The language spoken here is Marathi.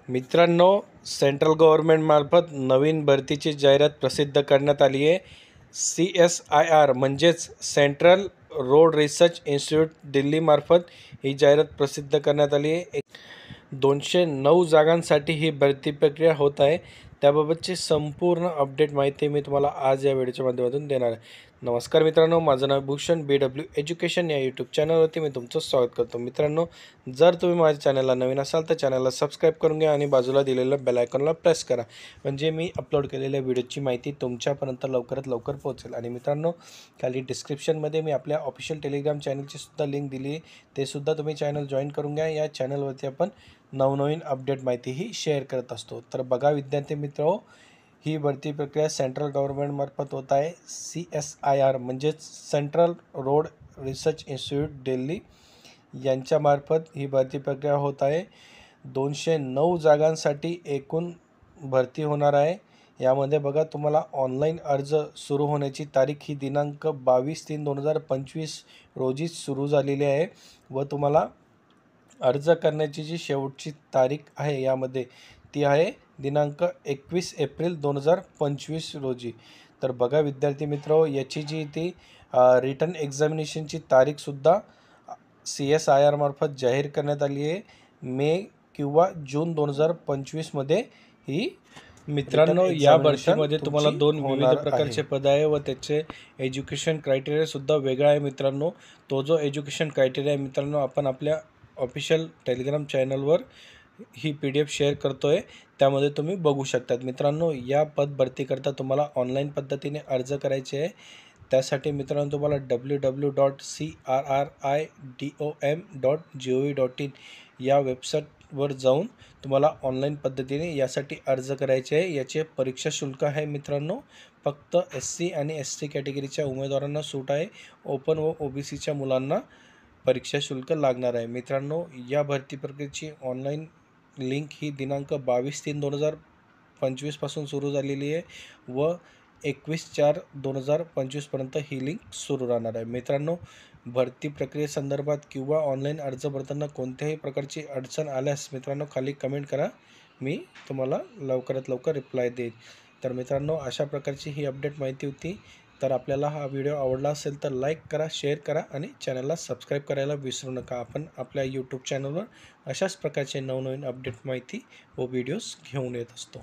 मित्रांनो, सेंट्रल गव्हर्नमेंटमार्फत नवीन भरतीची जाहिरात प्रसिद्ध करण्यात आली आहे. CSIR म्हणजेच सेंट्रल रोड रिसर्च इन्स्टिट्यूट दिल्लीमार्फत ही जाहिरात प्रसिद्ध करण्यात आली आहे. 209 जागांसाठी ही भरती प्रक्रिया होत आहे. त्याबाबतची संपूर्ण अपडेट माहिती मी तुम्हाला आज या व्हिडिओच्या माध्यमातून देणार आहे. नमस्कार मित्रांनो, माझं नाव भूषण. BW एज्युकेशन या यूट्यूब चॅनलवरती मी तुमचं स्वागत करतो. मित्रांनो, जर तुम्ही माझ्या चॅनलला नवीन असाल तर चॅनलला सबस्क्राईब करून घ्या आणि बाजूला दिलेलं बेल आयकॉनला प्रेस करा, म्हणजे मी अपलोड केलेल्या व्हिडिओची माहिती तुमच्यापर्यंत लवकरात लवकर पोहोचेल. आणि मित्रांनो, खाली डिस्क्रिप्शनमध्ये मी आपल्या ऑफिशियल टेलिग्राम चॅनलची सुद्धा लिंक दिली आहे, ते सुद्धा तुम्ही चॅनल जॉईन करून घ्या. या चॅनलवरती आपण नवनवीन अपडेट माहितीही शेअर करत असतो. तर बघा विद्यार्थी मित्र, ही भरती प्रक्रिया सेंट्रल गव्हर्नमेंटमार्फत होत आहे. CSIR म्हणजेच central road research institute Delhi यांच्यामार्फत ही भरती प्रक्रिया होत आहे. 209 जागांसाठी एकूण भरती होणार आहे. यामध्ये बघा, तुम्हाला ऑनलाईन अर्ज सुरू होण्याची तारीख ही दिनांक 22/3/2025 रोजी सुरू झालेली आहे व तुम्हाला अर्ज करण्याची जी शेवटची तारीख आहे यामध्ये ती आहे दिनांक 21 एप्रिल 2025 रोजी. तर बघा विद्यार्थी मित्र, याची जी ती रिटन एक्झामिनेशनची तारीखसुद्धा CSIR मार्फत जाहीर करण्यात आली आहे. मे किंवा जून 2025मध्ये ही. मित्रांनो, या भरतीमध्ये तुम्हाला 2 विविध प्रकारचे पद आहे व त्याचे एज्युकेशन क्रायटेरियासुद्धा वेगळा आहे. मित्रांनो, तो जो एज्युकेशन क्रायटेरिया आहे मित्रांनो, आपण आपल्या ऑफिशियल टेलिग्राम चॅनलवर ही PDF शेअर करतो आहे, त्यामध्ये तुम्ही बघू शकतात. मित्रांनो, या पद भरतीकरता तुम्हाला ऑनलाईन पद्धतीने अर्ज करायचे आहे. त्यासाठी मित्रांनो तुम्हाला www.crridom.gov.in या वेबसाईटवर जाऊन तुम्हाला ऑनलाईन पद्धतीने यासाठी अर्ज करायचे आहे. याचे परीक्षा शुल्क आहे मित्रांनो, फक्त SC आणि ST कॅटेगरीच्या उमेदवारांना सूट आहे. ओपन व OBCच्या मुलांना परीक्षा शुल्क लागणार आहे. मित्रांनो, या भरती प्रक्रियेची ऑनलाईन लिंक ही दिनांक 22/3/2025 पासून सुरू झालेली आहे व 21/4/2025 पर्यंत ही लिंक सुरू राहणार आहे. मित्रांनो, भरती प्रक्रियेसंदर्भात किंवा ऑनलाईन अर्ज भरताना कोणत्याही प्रकारची अडचण आल्यास मित्रांनो खाली कमेंट करा, मी तुम्हाला लवकरात लवकर रिप्लाय देईन. तर मित्रांनो, अशा प्रकारची ही अपडेट माहिती होती. तर आपल्याला हा व्हिडिओ आवडला असेल तर लाईक करा, शेअर करा आणि चॅनलला सबस्क्राईब करायला विसरू नका. आपण आपल्या यूट्यूब चॅनलवर अशाच प्रकारचे नवनवीन अपडेट माहिती व व्हिडिओज घेऊन येत असतो.